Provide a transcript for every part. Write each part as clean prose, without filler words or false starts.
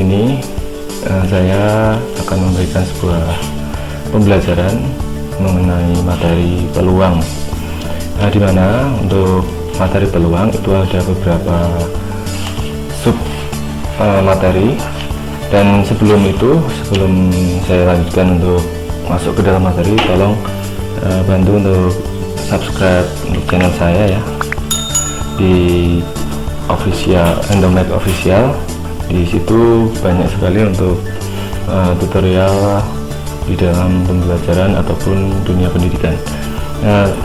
sini saya akan memberikan sebuah pembelajaran mengenai materi peluang. Di mana untuk materi peluang itu ada beberapa sub materi, dan sebelum saya lanjutkan untuk masuk ke dalam materi, tolong bantu untuk subscribe untuk channel saya ya, di Endomed Official. Di situ banyak sekali untuk tutorial di dalam pembelajaran ataupun dunia pendidikan.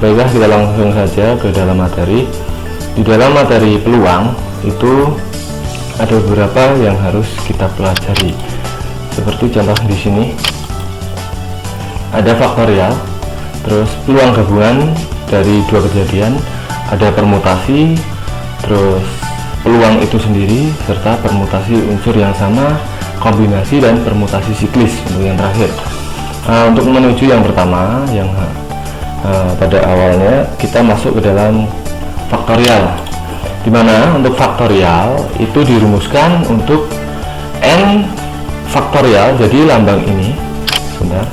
Baiklah, kita langsung saja ke dalam materi. Di dalam materi peluang itu ada beberapa yang harus kita pelajari. Seperti contoh di sini ada faktorial, terus peluang gabungan dari dua kejadian, ada permutasi, terus peluang itu sendiri, serta permutasi unsur yang sama, kombinasi, dan permutasi siklis untuk yang terakhir. Untuk menuju yang pertama, yang pada awalnya kita masuk ke dalam faktorial, dimana untuk faktorial itu dirumuskan untuk n faktorial. Jadi lambang ini, sebentar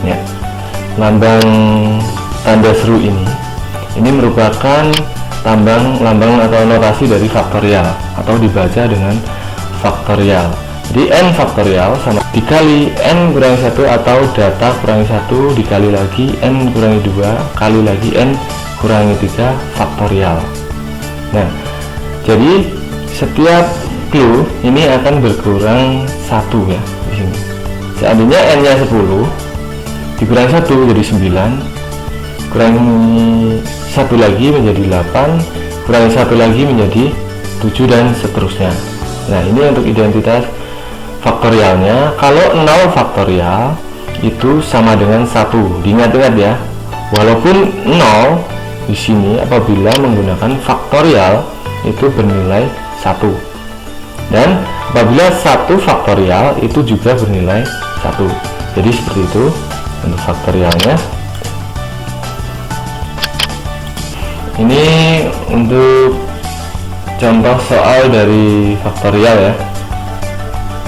ya, lambang tanda seru ini merupakan lambang atau notasi dari faktorial, atau dibaca dengan faktorial. Jadi n faktorial sama dikali n kurangi 1 atau data kurangi 1 dikali lagi n kurangi 2 kali lagi n kurangi 3 faktorial. Nah, jadi setiap clue ini akan berkurang 1 ya di sini. Seandainya n nya 10 dikurangi 1 jadi 9, kurangi 1 lagi menjadi 8, kurangi 1 lagi menjadi 7, dan seterusnya. Nah, ini untuk identitas faktorialnya. Kalau 0 faktorial itu sama dengan 1. Diingat-ingat ya, walaupun 0 di sini apabila menggunakan faktorial itu bernilai 1, dan apabila 1 faktorial itu juga bernilai 1. Jadi seperti itu untuk faktorialnya. Ini untuk contoh soal dari faktorial ya.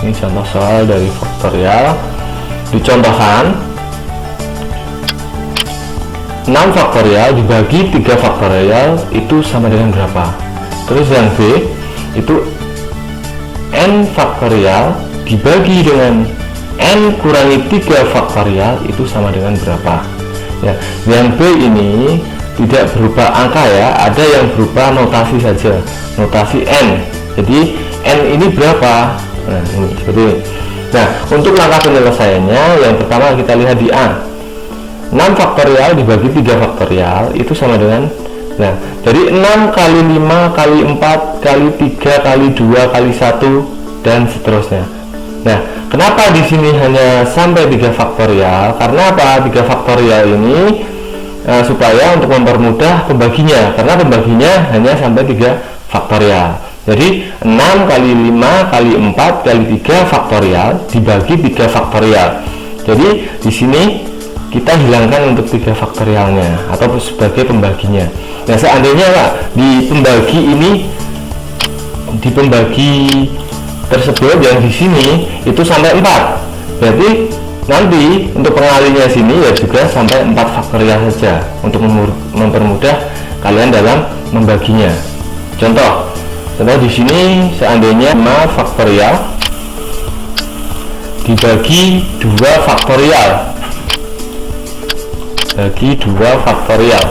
Ini contoh soal dari faktorial. Dicontohkan 6 faktorial dibagi 3 faktorial itu sama dengan berapa? Terus yang B itu n faktorial dibagi dengan n kurangi 3 faktorial itu sama dengan berapa? Ya, yang B ini tidak berupa angka ya, ada yang berupa notasi saja, notasi n. Jadi n ini berapa? Nah, ini seperti ini. Nah, untuk langkah penyelesaiannya, yang pertama kita lihat di A. 6 faktorial dibagi 3 faktorial itu sama dengan, nah, dari 6 kali 5 kali 4 kali 3 kali 2 kali 1 dan seterusnya. Nah, kenapa di sini hanya sampai 3 faktorial? Karena apa? 3 faktorial ini supaya untuk mempermudah pembaginya, karena pembaginya hanya sampai 3 faktorial. Jadi 6 kali 5 kali 4 kali 3 faktorial dibagi 3 faktorial. Jadi di sini kita hilangkan untuk 3 faktorialnya atau sebagai pembaginya. Nah, seandainya Pak, di pembagi tersebut yang di sini itu sampai 4, berarti nanti untuk pengalinya sini ya juga sampai 4 faktorial saja untuk mempermudah kalian dalam membaginya. Contoh di sini, seandainya 5 faktorial dibagi 2 faktorial, bagi 2 faktorial.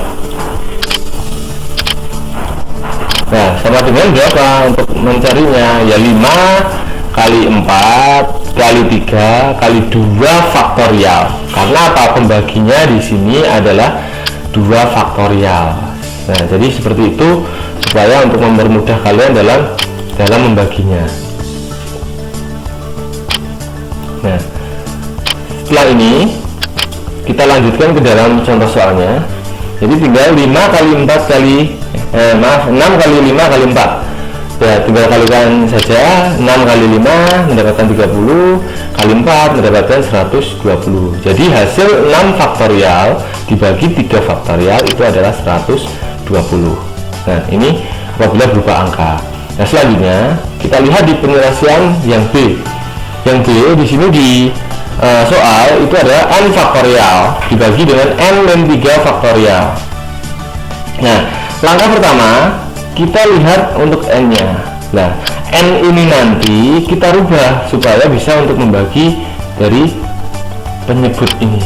Nah, sama dengan berapa untuk mencarinya? Ya 5 kali 4 kali 3 kali 2 faktorial. Karena apa? Pembaginya di sini adalah 2 faktorial. Nah, jadi seperti itu supaya untuk mempermudah kalian dalam membaginya. Nah, setelah ini kita lanjutkan ke dalam contoh soalnya. Jadi tinggal 5 kali 4 kali 6 kali 5 kali 4. Ya, tinggal kalikan saja. 6 kali 5 mendapatkan 30, kali 4 mendapatkan 120. Jadi hasil 6 faktorial dibagi 3 faktorial itu adalah 120. Nah, ini apabila berupa angka. Nah, selanjutnya kita lihat di penyelesaian yang B. Yang B di sini di soal itu adalah n faktorial dibagi dengan n-3 faktorial. Nah, langkah pertama kita lihat untuk n-nya. Nah, n ini nanti kita rubah supaya bisa untuk membagi dari penyebut ini,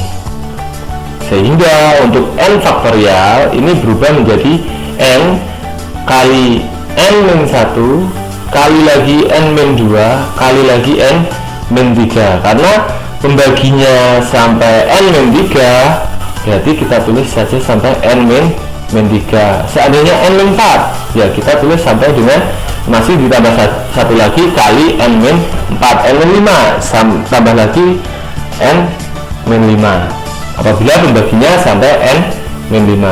sehingga untuk n faktorial ini berubah menjadi n kali n-1 kali lagi n-2 kali lagi n-3, karena pembaginya sampai n-3 berarti kita tulis saja sampai n-3. Seandainya n-4 ya kita tulis sampai dengan masih ditambah satu lagi kali n-4, n-5 tambah lagi n-5 apabila pembaginya sampai n-5.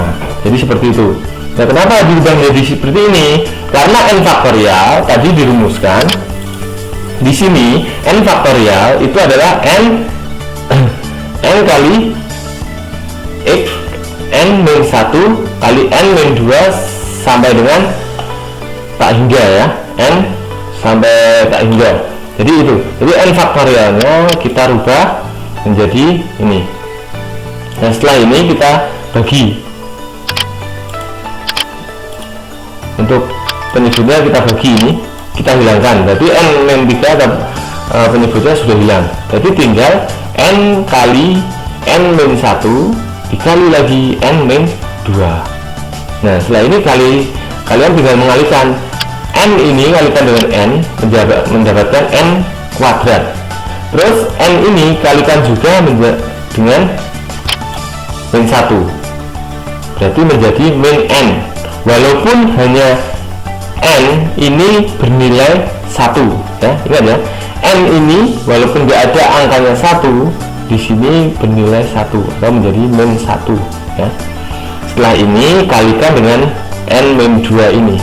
Jadi seperti itu. Nah, kenapa diubah menjadi seperti ini? Karena n faktorial tadi dirumuskan di sini. N faktorial itu adalah n kali x n-1 kali n-2 sampai dengan tak hingga ya, n sampai tak hingga. Jadi itu. Jadi n faktorialnya kita rubah menjadi ini. Nah, setelah ini kita bagi. Untuk penyebutnya kita bagi ini, kita hilangkan. Jadi n-3 penyebutnya sudah hilang. Jadi tinggal n kali n-1 dikali lagi n-2. Nah, setelah ini kalian tinggal mengalihkan n ini kalikan dengan n mendapatkan n kuadrat. Terus n ini kalikan juga dengan min 1, berarti menjadi min n. Walaupun hanya n ini bernilai 1 ya, ingat ya, n ini walaupun tidak ada angkanya 1 di sini bernilai 1 atau menjadi min 1 ya. Setelah ini kalikan dengan n-2 ini.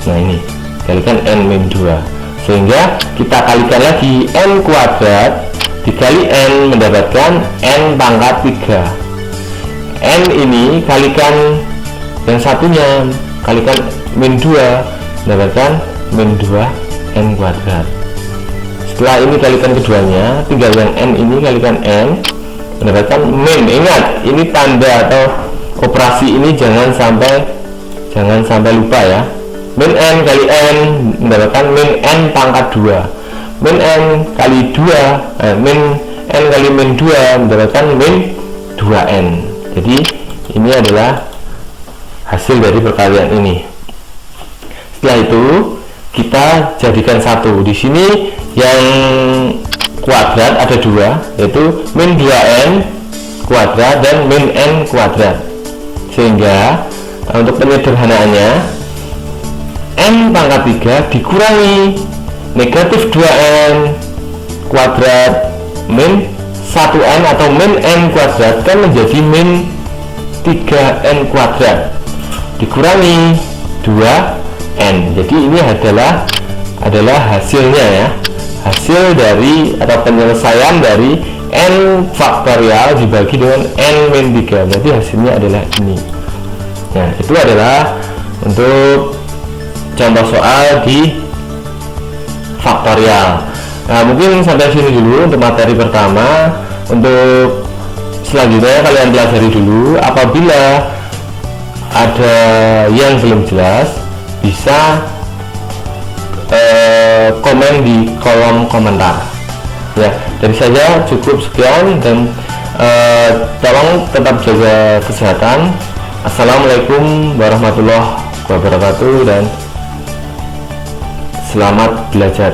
Nah, ini kalikan n-2 sehingga kita kalikan lagi n kuadrat dikali n mendapatkan n pangkat 3. N ini kalikan yang satunya kalikan min 2 mendapatkan min 2 n kuadrat. Setelah ini kalikan keduanya, tinggal yang n ini kalikan n mendapatkan min. Ingat, ini tanda atau operasi ini jangan sampai lupa ya. Min n kali n mendapatkan min n pangkat 2. Min n kali 2 min n kali min 2 mendapatkan min 2n. Jadi ini adalah hasil dari perkalian ini. Setelah itu kita jadikan satu. Di sini yang kuadrat ada 2, yaitu min 2n kuadrat dan min n kuadrat. Sehingga untuk penyederhanaannya n pangkat 3 dikurangi negatif 2n kuadrat min 1n atau min n kuadrat kan menjadi min 3n kuadrat dikurangi 2n. Jadi ini adalah hasilnya ya, hasil dari atau penyelesaian dari n faktorial dibagi dengan n-3. Berarti hasilnya adalah ini. Nah, itu adalah untuk contoh soal di faktorial. Nah, mungkin sampai sini dulu untuk materi pertama. Untuk selanjutnya kalian pelajari dulu. Apabila ada yang belum jelas bisa komen di kolom komentar ya. Dari saya cukup sekian dan tolong tetap jaga kesehatan. Assalamualaikum warahmatullahi wabarakatuh dan selamat belajar.